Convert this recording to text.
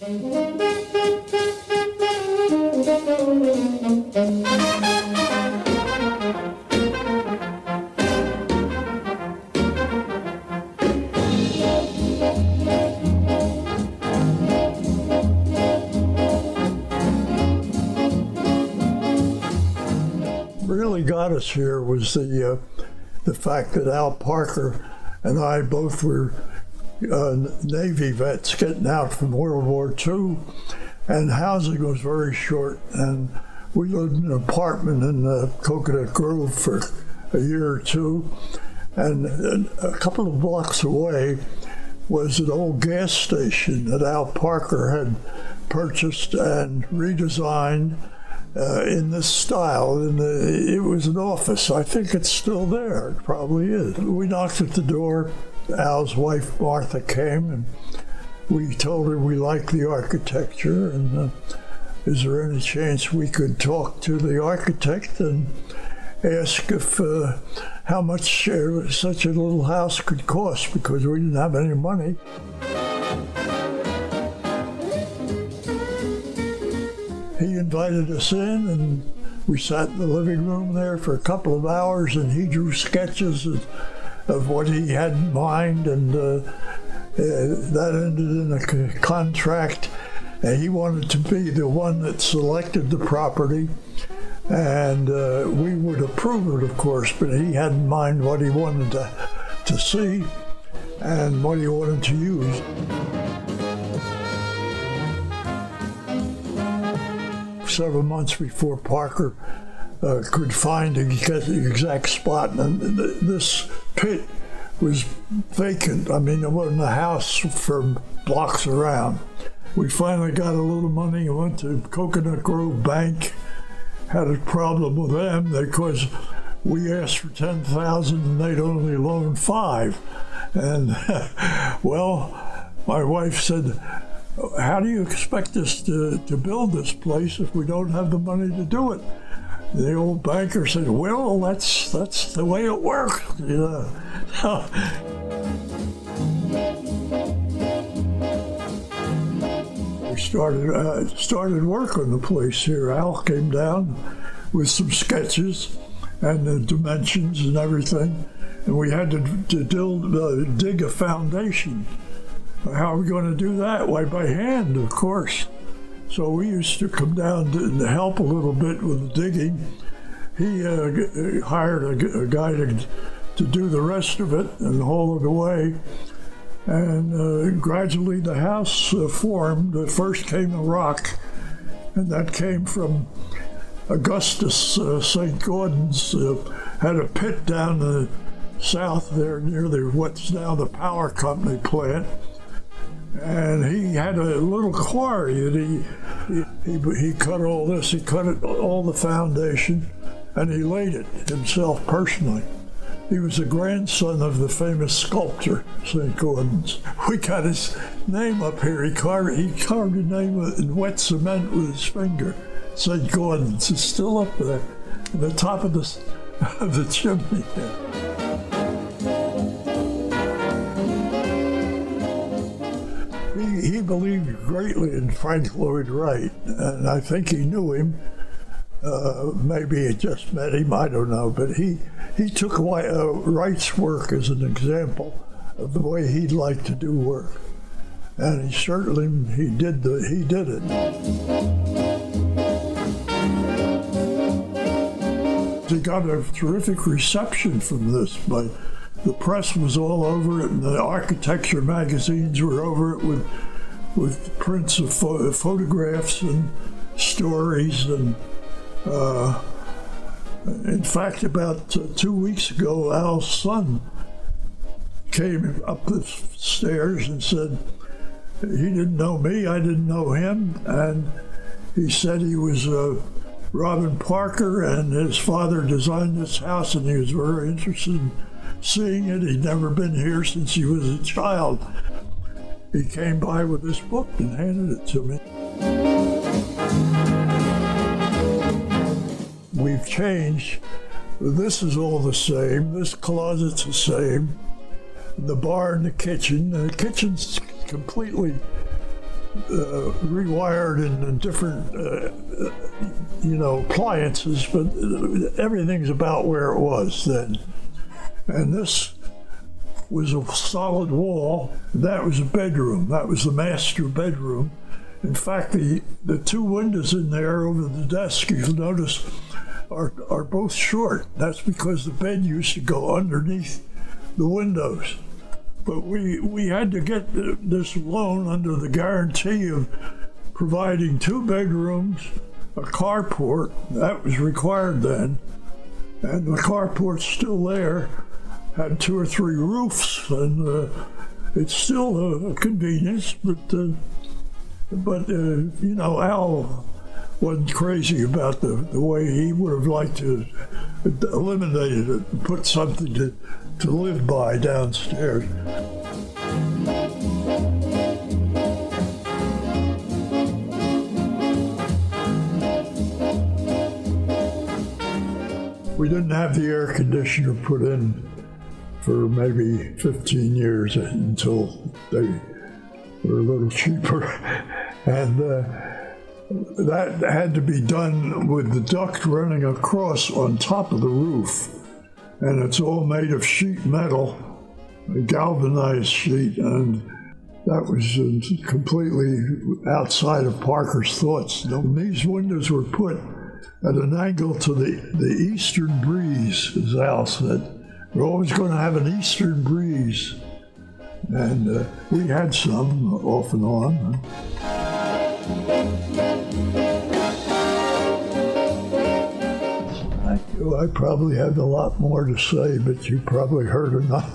Really got us here was the fact that Al Parker and I both were Navy vets getting out from World War II, and housing was very short, and we lived in an apartment in Coconut Grove for a year or two, and a couple of blocks away was an old gas station that Al Parker had purchased and redesigned in this style, and it was an office. I think it's still there. It probably is. We knocked at the door. Al's wife, Martha, came, and we told her we liked the architecture, and is there any chance we could talk to the architect and ask if how much such a little house could cost, because we didn't have any money. He invited us in, and we sat in the living room there for a couple of hours, and he drew sketches of what he had in mind, and that ended in a contract. And he wanted to be the one that selected the property, and we would approve it, of course, but he had in mind what he wanted to see and what he wanted to use. Several months before Parker could find the exact spot, and this pit was vacant. I mean, there wasn't a house for blocks around. We finally got a little money and went to Coconut Grove Bank. Had a problem with them because we asked for $10,000 and they'd only loan $5,000. And well, my wife said, "How do you expect us to build this place if we don't have the money to do it?" The old banker said, "Well, that's the way it works, you know." We started work on the place here. Al came down with some sketches and the dimensions and everything, and we had to dig a foundation. How are we going to do that? Why, by hand, of course. So we used to come down to help a little bit with the digging. He hired a guy to do the rest of it and haul it away. And gradually the house formed. First came the rock, and that came from Augustus St. Gordon's. Had a pit down the south there near what's now the power company plant. And he had a little quarry that he cut all this. He cut all the foundation, and he laid it himself personally. He was a grandson of the famous sculptor, St. Gordon's. We got his name up here. He carved a name in wet cement with his finger. St. Gordon's is still up there at the top of the chimney here. He believed greatly in Frank Lloyd Wright, and I think he knew him. Maybe he just met him, I don't know, but he took Wright's work as an example of the way he'd like to do work, and he did it. He got a terrific reception from this, but the press was all over it, and the architecture magazines were over it with prints of photographs and stories. And in fact, about 2 weeks ago, Al's son came up the stairs and said he didn't know me, I didn't know him, and he said he was Robin Parker, and his father designed this house, and he was very interested in seeing it. He'd never been here since he was a child. He came by with this book and handed it to me. We've changed. This is all the same. This closet's the same. The bar and the kitchen. The kitchen's completely rewired in different, appliances, but everything's about where it was then. And this was a solid wall. That was a bedroom. That was the master bedroom. In fact, the two windows in there over the desk, you'll notice, are both short. That's because the bed used to go underneath the windows. But we had to get this loan under the guarantee of providing 2 bedrooms, a carport. That was required then. And the carport's still there, had 2 or 3 roofs, and it's still a convenience, but Al wasn't crazy about the way he would have liked to eliminate it and put something to live by downstairs. We didn't have the air conditioner put in for maybe 15 years until they were a little cheaper. And that had to be done with the duct running across on top of the roof. And it's all made of sheet metal, a galvanized sheet, and that was completely outside of Parker's thoughts. These windows were put at an angle to the eastern breeze, as Al said. We're always going to have an eastern breeze. And we had some off and on. I probably have a lot more to say, but you probably heard enough.